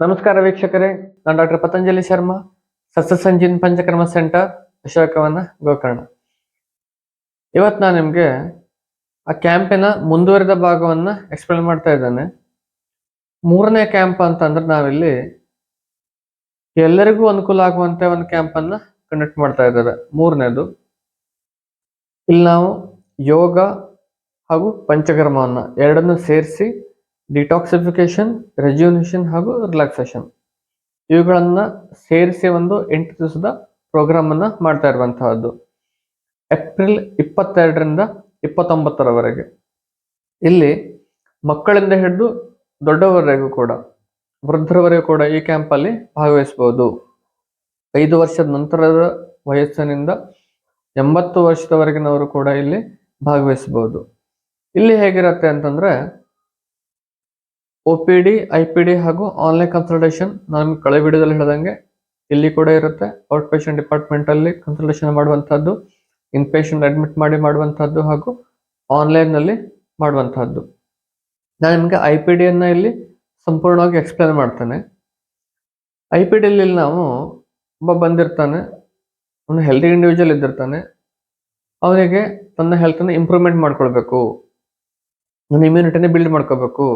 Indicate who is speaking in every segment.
Speaker 1: ನಮಸ್ಕಾರ ವೀಕ್ಷಕರೇ, ನಾನು ಡಾಕ್ಟರ್ ಪತಂಜಲಿ ಶರ್ಮಾ, ಸಸ್ಯ ಸಂಜೀನ್ ಪಂಚಕರ್ಮ ಸೆಂಟರ್, ಅಶೋಕವನ, ಗೋಕರ್ಣ. ಇವತ್ತು ನಾನು ನಿಮಗೆ ಆ ಕ್ಯಾಂಪಿನ ಮುಂದುವರಿದ ಭಾಗವನ್ನ ಎಕ್ಸ್ಪ್ಲೇನ್ ಮಾಡ್ತಾ ಇದ್ದೇನೆ. ಮೂರನೇ ಕ್ಯಾಂಪ್ ಅಂತಂದ್ರೆ ನಾವಿಲ್ಲಿ ಎಲ್ಲರಿಗೂ ಅನುಕೂಲ ಆಗುವಂತೆ ಒಂದು ಕ್ಯಾಂಪನ್ನು ಕಂಡಕ್ಟ್ ಮಾಡ್ತಾ ಇದ್ದೇವೆ. ಮೂರನೇದು, ಇಲ್ಲಿ ನಾವು ಯೋಗ ಹಾಗೂ ಪಂಚಕರ್ಮವನ್ನು ಎರಡನ್ನು ಸೇರಿಸಿ ಡಿಟಾಕ್ಸಿಫಿಕೇಶನ್, ರೆಜ್ಯುನೇಷನ್ ಹಾಗೂ ರಿಲ್ಯಾಕ್ಸೇಷನ್ ಇವುಗಳನ್ನ ಸೇರಿಸಿ ಒಂದು 8 ದಿವಸದ ಪ್ರೋಗ್ರಾಮ್ ಅನ್ನ ಮಾಡ್ತಾ ಇರುವಂತಹದ್ದು. ಏಪ್ರಿಲ್ 22ರಿಂದ 29ರವರೆಗೆ ಇಲ್ಲಿ ಮಕ್ಕಳಿಂದ ಹಿಡಿದು ದೊಡ್ಡವರೆಗೂ ಕೂಡ, ವೃದ್ಧರವರೆಗೂ ಕೂಡ ಈ ಕ್ಯಾಂಪ್ ಅಲ್ಲಿ ಭಾಗವಹಿಸಬಹುದು. 5 ವರ್ಷದ ನಂತರದ ವಯಸ್ಸಿನಿಂದ 80 ವರ್ಷದವರೆಗಿನವರು ಕೂಡ ಇಲ್ಲಿ ಭಾಗವಹಿಸಬಹುದು. ಇಲ್ಲಿ ಹೇಗಿರುತ್ತೆ ಅಂತಂದ್ರೆ OPD, IPD ಹಾಗೂ ಆನ್ಲೈನ್ ಕನ್ಸಲ್ಟೇಷನ್ ನಾನು ಕಳೆ ವಿಡಿಯೋದಲ್ಲಿ ಹೇಳಿದಂಗೆ ಇಲ್ಲಿ ಕೂಡ ಇರುತ್ತೆ. ಔಟ್ ಪೇಷಂಟ್ ಡಿಪಾರ್ಟ್ಮೆಂಟ್ ಅಲ್ಲಿ ಕನ್ಸಲ್ಟೇಷನ್ ಮಾಡುವಂತಹದ್ದು, ಇನ್ ಪೇಷಂಟ್ ಅಡ್ಮಿಟ್ ಮಾಡಿ ಮಾಡುವಂತಹದ್ದು ಹಾಗೂ ಆನ್ಲೈನ್ ನಲ್ಲಿ ಮಾಡುವಂತಹದ್ದು. ನಾನು ನಿಮಗೆ IPD ಅನ್ನ ಇಲ್ಲಿ ಸಂಪೂರ್ಣವಾಗಿ ಎಕ್ಸ್ಪ್ಲೇನ್ ಮಾಡ್ತೇನೆ. IPD ಅಲ್ಲಿ ನಾವು ಒಬ್ಬ ಬಂದಿರ್ತಾನೆ, ಒಂದು ಹೆಲ್ದಿ ಇಂಡಿವಿಜುವಲ್ ಇದ್ದಿರ್ತಾನೆ. ಅವನಿಗೆ ತನ್ನ ಹೆಲ್ತ್ ಅನ್ನು ಇಂಪ್ರೂವ್ಮೆಂಟ್ ಮಾಡ್ಕೊಳ್ಬೇಕು, ನನ್ನ ಇಮ್ಯುನಿಟಿನ ಬಿಲ್ಡ್ ಮಾಡ್ಕೋಬೇಕು.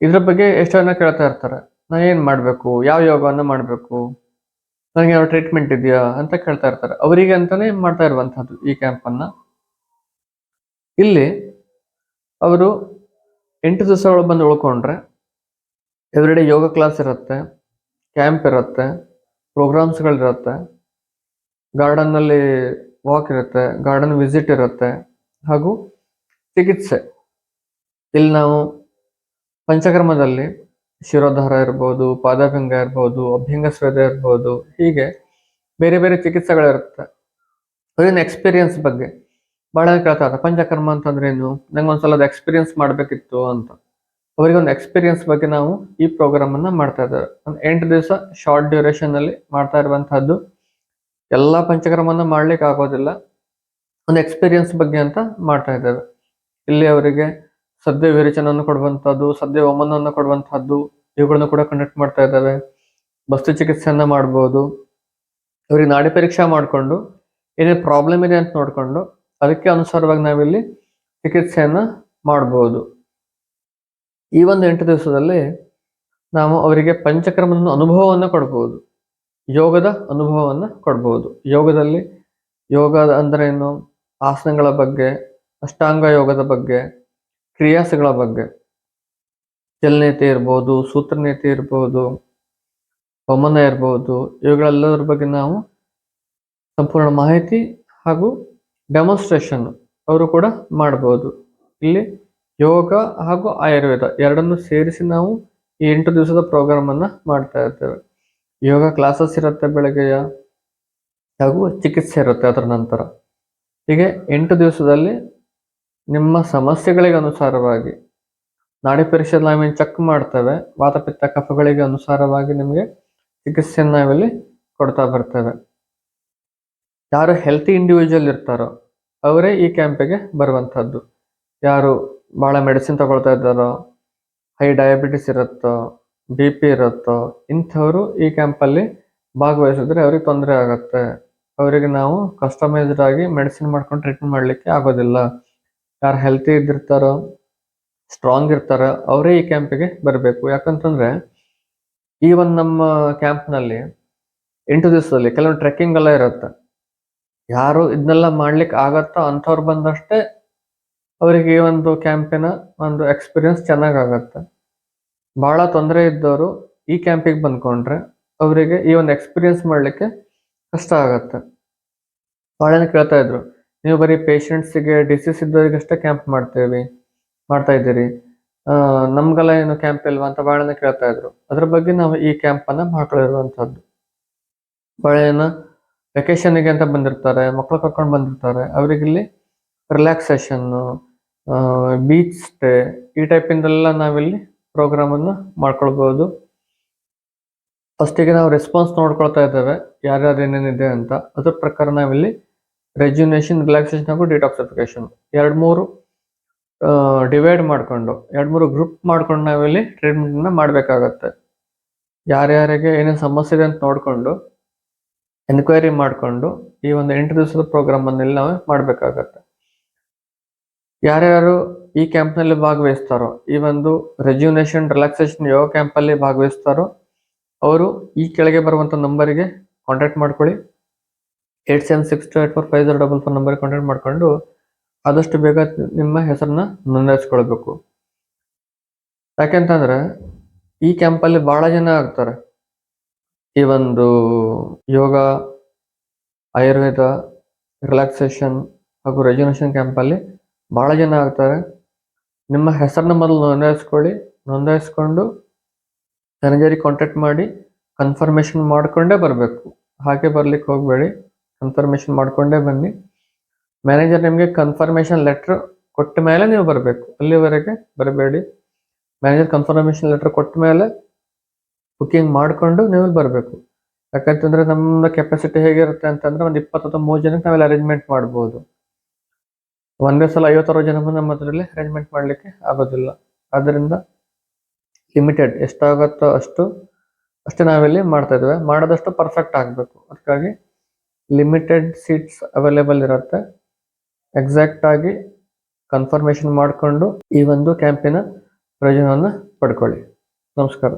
Speaker 1: ಇದ್ರ ಬಗ್ಗೆ ಎಷ್ಟೋ ಜನ ಕೇಳ್ತಾ ಇರ್ತಾರೆ, ನಾ ಏನ್ ಮಾಡ್ಬೇಕು, ಯಾವ ಯೋಗವನ್ನ ಮಾಡ್ಬೇಕು, ನನಗೆ ಯಾವ ಟ್ರೀಟ್ಮೆಂಟ್ ಇದೆಯಾ ಅಂತ ಕೇಳ್ತಾ ಇರ್ತಾರೆ. ಅವರಿಗೆ ಅಂತಾನೆ ಮಾಡ್ತಾ ಇರುವಂತಹದ್ದು ಈ ಕ್ಯಾಂಪ್ ಅನ್ನ. ಇಲ್ಲಿ ಅವರು 8 ದಿವಸಗಳು ಬಂದು ಉಳ್ಕೊಂಡ್ರೆ ಎವ್ರಿಡೇ ಯೋಗ ಕ್ಲಾಸ್ ಇರುತ್ತೆ, ಕ್ಯಾಂಪ್ ಇರುತ್ತೆ, ಪ್ರೋಗ್ರಾಮ್ಸ್ಗಳಿರುತ್ತೆ, ಗಾರ್ಡನ್ ನಲ್ಲಿ ವಾಕ್ ಇರುತ್ತೆ, ಗಾರ್ಡನ್ ವಿಸಿಟ್ ಇರುತ್ತೆ ಹಾಗೂ ಚಿಕಿತ್ಸೆ. ಇಲ್ಲಿ ನಾವು ಪಂಚಕರ್ಮದಲ್ಲಿ ಶಿರೋಧಾರ ಇರ್ಬೋದು, ಪಾದಭಂಗ ಇರ್ಬೋದು, ಅಭ್ಯಂಗ ಸ್ವೇದ ಇರ್ಬೋದು, ಹೀಗೆ ಬೇರೆ ಬೇರೆ ಚಿಕಿತ್ಸೆಗಳಿರುತ್ತೆ. ಅದೇನು ಎಕ್ಸ್ಪೀರಿಯನ್ಸ್ ಬಗ್ಗೆ ಬಹಳ ಕೇಳ್ತಾರೆ, ಪಂಚಕರ್ಮ ಅಂತಂದ್ರೆ ಏನು, ನಂಗೆ ಒಂದ್ಸಲ ಅದು ಎಕ್ಸ್ಪೀರಿಯನ್ಸ್ ಮಾಡ್ಬೇಕಿತ್ತು ಅಂತ. ಅವರಿಗೆ ಒಂದು ಎಕ್ಸ್ಪೀರಿಯನ್ಸ್ ಬಗ್ಗೆ ನಾವು ಈ ಪ್ರೋಗ್ರಾಮ್ ಅನ್ನ ಮಾಡ್ತಾ ಇದ್ದೇವೆ. ಒಂದು 8 ದಿವಸ ಶಾರ್ಟ್ ಡ್ಯೂರೇಷನ್ ಅಲ್ಲಿ ಮಾಡ್ತಾ ಇರುವಂತಹದ್ದು. ಎಲ್ಲಾ ಪಂಚಕರ್ಮನ ಮಾಡ್ಲಿಕ್ಕೆ ಆಗೋದಿಲ್ಲ, ಒಂದು ಎಕ್ಸ್ಪೀರಿಯನ್ಸ್ ಬಗ್ಗೆ ಅಂತ ಮಾಡ್ತಾ ಇದ್ದೇವೆ. ಇಲ್ಲಿ ಅವರಿಗೆ ಸದ್ಯ ವಿರೇಚನವನ್ನು ಕೊಡುವಂತಹದ್ದು, ಸದ್ಯ ಹೋಮನವನ್ನು ಕೊಡುವಂತಹದ್ದು ಇವುಗಳನ್ನು ಕೂಡ ಕಂಡಕ್ಟ್ ಮಾಡ್ತಾ ಇದ್ದಾವೆ. ಬಸ್ತು ಚಿಕಿತ್ಸೆಯನ್ನ ಮಾಡ್ಬೋದು. ಅವರಿಗೆ ನಾಡಿ ಪರೀಕ್ಷೆ ಮಾಡಿಕೊಂಡು ಏನೇ ಪ್ರಾಬ್ಲಮ್ ಇದೆ ಅಂತ ನೋಡ್ಕೊಂಡು ಅದಕ್ಕೆ ಅನುಸಾರವಾಗಿ ನಾವಿಲ್ಲಿ ಚಿಕಿತ್ಸೆಯನ್ನ ಮಾಡ್ಬೋದು. ಈ ಒಂದು 8 ದಿವಸದಲ್ಲಿ ನಾವು ಅವರಿಗೆ ಪಂಚಕರ್ಮದ ಅನುಭವವನ್ನು ಕೊಡ್ಬೋದು, ಯೋಗದ ಅನುಭವವನ್ನು ಕೊಡ್ಬೋದು. ಯೋಗದಲ್ಲಿ ಯೋಗ ಅಂದ್ರೆ ಏನು, ಆಸನಗಳ ಬಗ್ಗೆ, ಅಷ್ಟಾಂಗ ಯೋಗದ ಬಗ್ಗೆ, ಕ್ರಿಯಾಸಗಳ ಬಗ್ಗೆ, ಚಲನೇತಿ ಇರ್ಬೋದು, ಸೂತ್ರನೇತಿ ಇರ್ಬೋದು, ವಮನ ಇರ್ಬೋದು, ಇವುಗಳೆಲ್ಲದರ ಬಗ್ಗೆ ನಾವು ಸಂಪೂರ್ಣ ಮಾಹಿತಿ ಹಾಗೂ ಡೆಮಾನ್ಸ್ಟ್ರೇಷನ್ ಅವರು ಕೂಡ ಮಾಡ್ಬೋದು. ಇಲ್ಲಿ ಯೋಗ ಹಾಗೂ ಆಯುರ್ವೇದ ಎರಡನ್ನು ಸೇರಿಸಿ ನಾವು ಈ 8 ದಿವಸದ ಪ್ರೋಗ್ರಾಮ್ ಅನ್ನ ಮಾಡ್ತಾ ಇರ್ತೇವೆ. ಯೋಗ ಕ್ಲಾಸಸ್ ಇರುತ್ತೆ ಬೆಳಗ್ಗೆಯ, ಹಾಗೂ ಚಿಕಿತ್ಸೆ ಇರುತ್ತೆ ಅದರ ನಂತರ. ಹೀಗೆ 8 ದಿವಸದಲ್ಲಿ ನಿಮ್ಮ ಸಮಸ್ಯೆಗಳಿಗೆ ಅನುಸಾರವಾಗಿ ನಾಡಿ ಪರೀಕ್ಷೆ ನಾವೇನು ಚೆಕ್ ಮಾಡ್ತೇವೆ, ವಾತಪಿತ್ತ ಕಫಗಳಿಗೆ ಅನುಸಾರವಾಗಿ ನಿಮಗೆ ಚಿಕಿತ್ಸೆಯನ್ನು ನಾವಿಲ್ಲಿ ಕೊಡ್ತಾ ಬರ್ತೇವೆ. ಯಾರು ಹೆಲ್ತಿ ಇಂಡಿವಿಜುವಲ್ ಇರ್ತಾರೋ ಅವರೇ ಈ ಕ್ಯಾಂಪಿಗೆ ಬರುವಂತಹದ್ದು. ಯಾರು ಬಹಳ ಮೆಡಿಸಿನ್ ತಗೊಳ್ತಾ ಇದ್ದಾರೋ, ಹೈ ಡಯಾಬಿಟಿಸ್ ಇರುತ್ತೋ, BP ಇರುತ್ತೋ, ಇಂಥವರು ಈ ಕ್ಯಾಂಪಲ್ಲಿ ಭಾಗವಹಿಸಿದ್ರೆ ಅವ್ರಿಗೆ ತೊಂದರೆ ಆಗುತ್ತೆ. ಅವರಿಗೆ ನಾವು ಕಸ್ಟಮೈಸ್ಡ್ ಆಗಿ ಮೆಡಿಸಿನ್ ಮಾಡ್ಕೊಂಡು ಟ್ರೀಟ್ಮೆಂಟ್ ಮಾಡಲಿಕ್ಕೆ ಆಗೋದಿಲ್ಲ. ಯಾರು ಹೆಲ್ತಿ ಇದ್ದಿರ್ತಾರೋ, ಸ್ಟ್ರಾಂಗ್ ಇರ್ತಾರೋ ಅವರೇ ಈ ಕ್ಯಾಂಪಿಗೆ ಬರಬೇಕು. ಯಾಕಂತಂದ್ರೆ ಈ ಒಂದು ನಮ್ಮ ಕ್ಯಾಂಪ್ನಲ್ಲಿ 8 ದಿವಸದಲ್ಲಿ ಕೆಲವೊಂದು ಟ್ರೆಕ್ಕಿಂಗ್ ಎಲ್ಲ ಇರುತ್ತೆ. ಯಾರು ಇದನ್ನೆಲ್ಲ ಮಾಡ್ಲಿಕ್ಕೆ ಆಗತ್ತೋ ಅಂಥವ್ರು ಬಂದಷ್ಟೇ ಅವರಿಗೆ ಈ ಒಂದು ಕ್ಯಾಂಪಿನ ಒಂದು ಎಕ್ಸ್ಪೀರಿಯನ್ಸ್ ಚೆನ್ನಾಗಾಗತ್ತೆ. ಬಹಳ ತೊಂದರೆ ಇದ್ದವರು ಈ ಕ್ಯಾಂಪಿಗೆ ಬಂದ್ಕೊಂಡ್ರೆ ಅವರಿಗೆ ಈ ಒಂದು ಎಕ್ಸ್ಪೀರಿಯನ್ಸ್ ಮಾಡಲಿಕ್ಕೆ ಕಷ್ಟ ಆಗತ್ತೆ. ಬಹಳ ಜನ ಕೇಳ್ತಾ ಇದ್ರು, ನೀವು ಬರೀ ಪೇಷಂಟ್ಸಿಗೆ, ಡಿಸೀಸ್ ಇದ್ದವರಿಗಷ್ಟೇ ಕ್ಯಾಂಪ್ ಮಾಡ್ತಾ ಇದ್ದೀರಿ, ನಮ್ಗೆಲ್ಲ ಏನು ಕ್ಯಾಂಪ್ ಇಲ್ವಾ ಅಂತ ಬಹಳ ಜನ ಕೇಳ್ತಾ ಇದ್ರು. ಅದ್ರ ಬಗ್ಗೆ ನಾವು ಈ ಕ್ಯಾಂಪ್ ಅನ್ನ ಮಾಡ್ಕೊಂಡಿರುವಂತಹದ್ದು. ಬಹಳ ಜನ ವೆಕೇಶನ್ಗೆ ಅಂತ ಬಂದಿರ್ತಾರೆ, ಮಕ್ಕಳು ಕರ್ಕೊಂಡು ಬಂದಿರ್ತಾರೆ. ಅವರಿಗಿಲ್ಲಿ ರಿಲ್ಯಾಕ್ಸೇಷನ್, ಬೀಚ್ ಸ್ಟೇ, ಈ ಟೈಪಿಂದೆಲ್ಲ ನಾವಿಲ್ಲಿ ಪ್ರೋಗ್ರಾಮ್ ಅನ್ನು ಮಾಡ್ಕೊಳ್ಬಹುದು. ಫಸ್ಟಿಗೆ ನಾವು ರೆಸ್ಪಾನ್ಸ್ ನೋಡ್ಕೊಳ್ತಾ ಇದ್ದೇವೆ, ಯಾರ್ಯಾರು ಏನೇನಿದೆ ಅಂತ. ಅದ್ರ ಪ್ರಕಾರ ನಾವಿಲ್ಲಿ ರೆಜ್ಯುನೇಷನ್, ರಿಲ್ಯಾಕ್ಸೇಷನ್ ಹಾಗೂ ಡಿಟಾಕ್ಸಿಫಿಕೇಶನ್ 2-3 ಡಿವೈಡ್ ಮಾಡಿಕೊಂಡು 2-3 ಗ್ರೂಪ್ ಮಾಡ್ಕೊಂಡು ನಾವಿಲ್ಲಿ ಟ್ರೀಟ್ಮೆಂಟನ್ನು ಮಾಡಬೇಕಾಗತ್ತೆ. ಯಾರ್ಯಾರಿಗೆ ಏನೇನು ಸಮಸ್ಯೆ ಇದೆ ಅಂತ ನೋಡಿಕೊಂಡು ಎನ್ಕ್ವೈರಿ ಮಾಡಿಕೊಂಡು ಈ ಒಂದು 8 ದಿವಸದ ಪ್ರೋಗ್ರಾಮನ್ನೆಲ್ಲ ನಾವು ಮಾಡಬೇಕಾಗತ್ತೆ. ಯಾರ್ಯಾರು ಈ ಕ್ಯಾಂಪ್ನಲ್ಲಿ ಭಾಗವಹಿಸ್ತಾರೋ, ಈ ಒಂದು ರೆಜ್ಯುನೇಷನ್ ರಿಲ್ಯಾಕ್ಸೇಷನ್ ಯೋಗ ಕ್ಯಾಂಪಲ್ಲಿ ಭಾಗವಹಿಸ್ತಾರೋ ಅವರು ಈ ಕೆಳಗೆ ಬರುವಂಥ ನಂಬರಿಗೆ ಕಾಂಟ್ಯಾಕ್ಟ್ ಮಾಡ್ಕೊಳ್ಳಿ. 8762845044 ನಂಬರ್ಗೆ ಕಾಂಟ್ಯಾಕ್ಟ್ ಮಾಡಿಕೊಂಡು ಆದಷ್ಟು ಬೇಗ ನಿಮ್ಮ ಹೆಸರನ್ನ ನೋಂದಾಯಿಸ್ಕೊಳ್ಬೇಕು. ಯಾಕೆಂತಂದ್ರೆ ಈ ಕ್ಯಾಂಪಲ್ಲಿ ಭಾಳ ಜನ ಆಗ್ತಾರೆ. ಈ ಒಂದು ಯೋಗ, ಆಯುರ್ವೇದ, ರಿಲ್ಯಾಕ್ಸೇಷನ್ ಹಾಗೂ ರೆಜ್ಯುನೇಷನ್ ಕ್ಯಾಂಪಲ್ಲಿ ಭಾಳ ಜನ ಆಗ್ತಾರೆ. ನಿಮ್ಮ ಹೆಸರನ್ನ ಮೊದಲು ನೋಂದಾಯಿಸ್ಕೊಳ್ಳಿ. ನೋಂದಾಯಿಸ್ಕೊಂಡು ಮ್ಯಾನೇಜರಿಗೆ ಕಾಂಟ್ಯಾಕ್ಟ್ ಮಾಡಿ ಕನ್ಫರ್ಮೇಷನ್ ಮಾಡಿಕೊಂಡೇ ಬರಬೇಕು. ಹಾಗೆ ಬರ್ಲಿಕ್ಕೆ ಹೋಗಬೇಡಿ, ಕನ್ಫರ್ಮೇಷನ್ ಮಾಡಿಕೊಂಡೇ ಬನ್ನಿ. ಮ್ಯಾನೇಜರ್ ನಿಮಗೆ ಕನ್ಫರ್ಮೇಷನ್ ಲೆಟ್ರ್ ಕೊಟ್ಟ ಮೇಲೆ ನೀವು ಬರಬೇಕು, ಅಲ್ಲಿವರೆಗೆ ಬರಬೇಡಿ. ಮ್ಯಾನೇಜರ್ ಕನ್ಫರ್ಮೇಷನ್ ಲೆಟ್ರ್ ಕೊಟ್ಟ ಮೇಲೆ ಬುಕ್ಕಿಂಗ್ ಮಾಡಿಕೊಂಡು ನೀವು ಬರಬೇಕು. ಯಾಕಂತಂದರೆ ನಮ್ಮ ಕೆಪಾಸಿಟಿ ಹೇಗಿರುತ್ತೆ ಅಂತಂದರೆ ಒಂದು 20 ಅಥವಾ 30 ಜನಕ್ಕೆ ನಾವೆಲ್ಲ ಅರೇಂಜ್ಮೆಂಟ್ ಮಾಡ್ಬೋದು. ಒಂದೇ ಸಲ 50-60 ಜನ ನಮ್ಮ ಅದರಲ್ಲಿ ಅರೇಂಜ್ಮೆಂಟ್ ಮಾಡಲಿಕ್ಕೆ ಆಗೋದಿಲ್ಲ. ಆದ್ದರಿಂದ ಲಿಮಿಟೆಡ್ ಎಷ್ಟಾಗುತ್ತೋ ಅಷ್ಟೇ ನಾವಿಲ್ಲಿ ಮಾಡ್ತಾ ಇದ್ದೇವೆ. ಮಾಡೋದಷ್ಟು ಪರ್ಫೆಕ್ಟ್ ಆಗಬೇಕು. ಅದಕ್ಕಾಗಿ ಲಿಮಿಟೆಡ್ ಸೀಟ್ಸ್ ಅವೈಲೇಬಲ್ ಇರುತ್ತೆ. ಎಕ್ಸಾಕ್ಟ್ ಆಗಿ ಕನ್ಫರ್ಮೇಷನ್ ಮಾಡಿಕೊಂಡು ಈ ಒಂದು ಕ್ಯಾಂಪಿನ ಪ್ರಯೋಜನವನ್ನು ಪಡ್ಕೊಳ್ಳಿ. ನಮಸ್ಕಾರ.